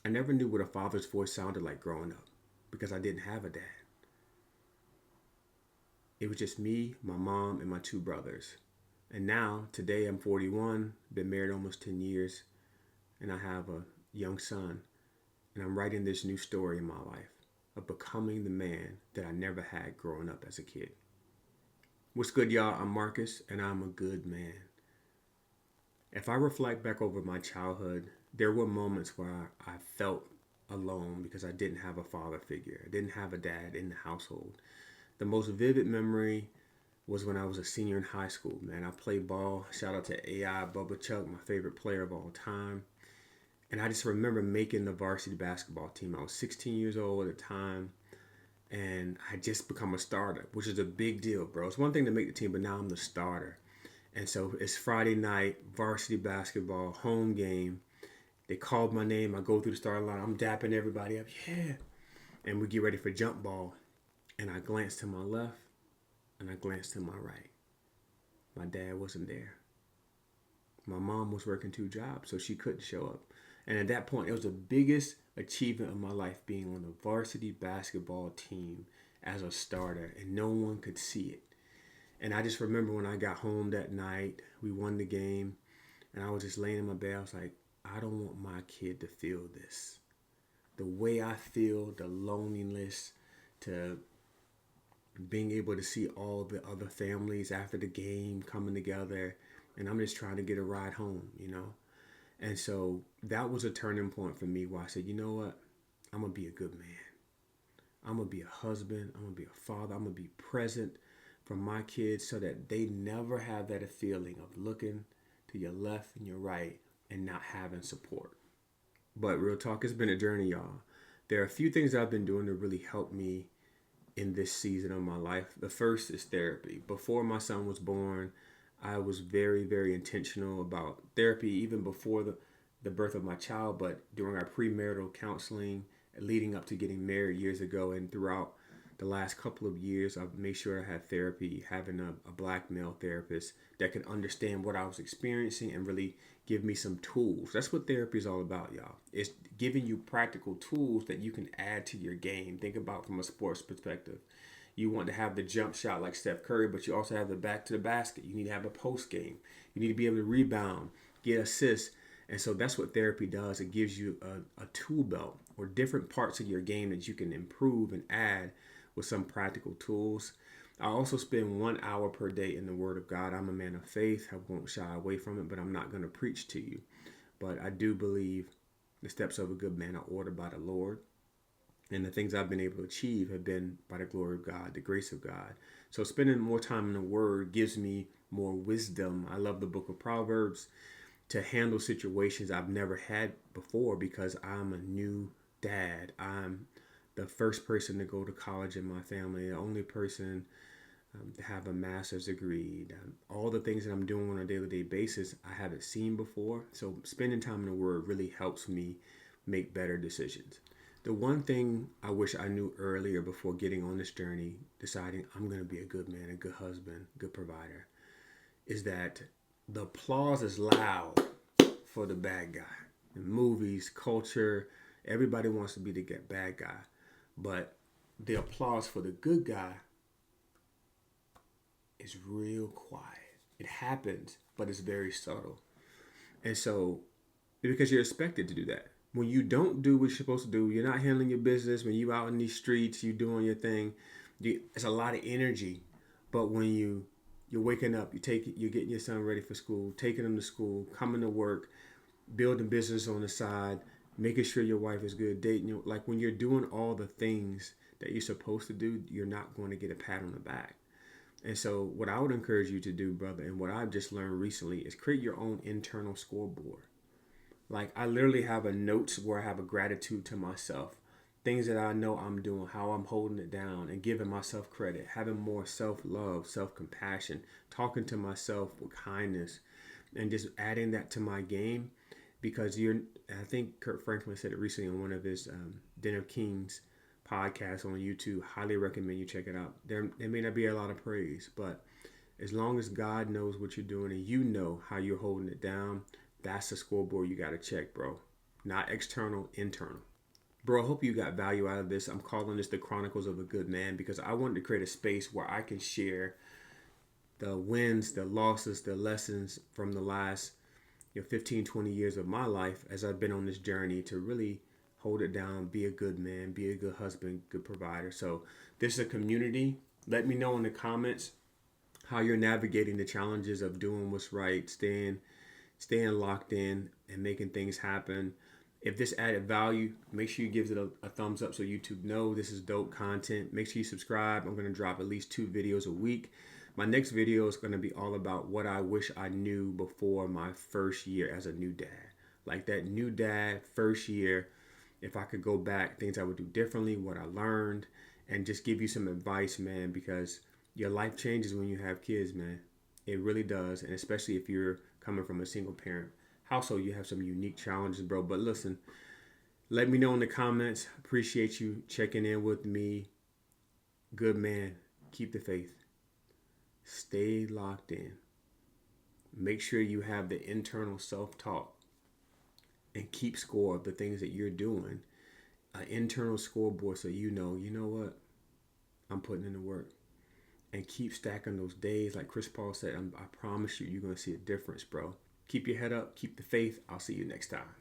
I never knew what a father's voice sounded like growing up because I didn't have a dad. It was just me, my mom, and my two brothers. And now, today, I'm 41, been married almost 10 years, and I have a young son. And I'm writing this new story in my life of becoming the man that I never had growing up as a kid. What's good, y'all? I'm Marcus, and I'm a good man. If I reflect back over my childhood, there were moments where I felt alone because I didn't have a father figure. I didn't have a dad in the household. The most vivid memory was when I was a senior in high school, man. I played ball. Shout out to AI Bubba Chuck, my favorite player of all time. And I just remember making the varsity basketball team. I was 16 years old at the time, and I just become a starter, which is a big deal, bro. It's one thing to make the team, but now I'm the starter. And so it's Friday night, varsity basketball, home game. They called my name. I go through the starting line. I'm dapping everybody up. Yeah. And we get ready for jump ball. And I glance to my left and I glanced to my right. My dad wasn't there. My mom was working two jobs, so she couldn't show up. And at that point, it was the biggest achievement of my life being on the varsity basketball team as a starter, and no one could see it. And I just remember when I got home that night, we won the game, and I was just laying in my bed. I was like, I don't want my kid to feel this. The way I feel, the loneliness, to being able to see all the other families after the game coming together, and I'm just trying to get a ride home. And so that was a turning point for me where I said, you know what? I'm going to be a good man. I'm going to be a husband. I'm going to be a father. I'm going to be present for my kids so that they never have that feeling of looking to your left and your right and not having support. But real talk, it's been a journey, y'all. There are a few things I've been doing to really help me in this season of my life. The first is therapy. Before my son was born, I was very, very intentional about therapy, even before the birth of my child, but during our premarital counseling, leading up to getting married years ago, and throughout the last couple of years, I've made sure I had therapy, having a black male therapist that could understand what I was experiencing and really give me some tools. That's what therapy is all about, y'all. It's giving you practical tools that you can add to your game. Think about from a sports perspective. You want to have the jump shot like Steph Curry, but you also have the back to the basket. You need to have a post game. You need to be able to rebound, get assists. And so that's what therapy does. It gives you a tool belt or different parts of your game that you can improve and add with some practical tools. I also spend 1 hour per day in the Word of God. I'm a man of faith. I won't shy away from it, but I'm not going to preach to you. But I do believe the steps of a good man are ordered by the Lord. And the things I've been able to achieve have been by the glory of God, the grace of God. So spending more time in the Word gives me more wisdom. I love the book of Proverbs to handle situations I've never had before because I'm a new dad. I'm the first person to go to college in my family, the only person to have a master's degree. All the things that I'm doing on a daily basis, I haven't seen before. So spending time in the Word really helps me make better decisions. The one thing I wish I knew earlier before getting on this journey, deciding I'm going to be a good man, a good husband, good provider, is that the applause is loud for the bad guy. In movies, culture, everybody wants to be the bad guy. But the applause for the good guy is real quiet. It happens, but it's very subtle. And so, because you're expected to do that. When you don't do what you're supposed to do, you're not handling your business. When you out in these streets, you doing your thing. It's a lot of energy. But when you're waking up, you're getting your son ready for school, taking him to school, coming to work, building business on the side, making sure your wife is good, dating you. Like when you're doing all the things that you're supposed to do, you're not going to get a pat on the back. And so what I would encourage you to do, brother, and what I've just learned recently is create your own internal scoreboard. Like I literally have a notes where I have a gratitude to myself. Things that I know I'm doing, how I'm holding it down and giving myself credit, having more self-love, self-compassion, talking to myself with kindness, and just adding that to my game because I think Kurt Franklin said it recently on one of his Den of Kings podcasts on YouTube. Highly recommend you check it out. There may not be a lot of praise, but as long as God knows what you're doing and you know how you're holding it down, that's the scoreboard you got to check, bro. Not external, internal. Bro, I hope you got value out of this. I'm calling this the Chronicles of a Good Man because I wanted to create a space where I can share the wins, the losses, the lessons from the last 15, 20 years of my life as I've been on this journey to really hold it down, be a good man, be a good husband, good provider. So this is a community. Let me know in the comments how you're navigating the challenges of doing what's right, staying locked in and making things happen. If this added value, make sure you give it a thumbs up so YouTube know this is dope content. Make sure you subscribe. I'm going to drop at least 2 videos a week. My next video is going to be all about what I wish I knew before my first year as a new dad. Like that new dad first year, if I could go back, things I would do differently, what I learned, and just give you some advice, man, because your life changes when you have kids, man. It really does. And especially if you're coming from a single parent household, you have some unique challenges, bro. But listen, let me know in the comments. Appreciate you checking in with me. Good man. Keep the faith. Stay locked in. Make sure you have the internal self-talk and keep score of the things that you're doing. An internal scoreboard so you know what? I'm putting in the work. And keep stacking those days. Like Chris Paul said, I promise you, you're going to see a difference, bro. Keep your head up. Keep the faith. I'll see you next time.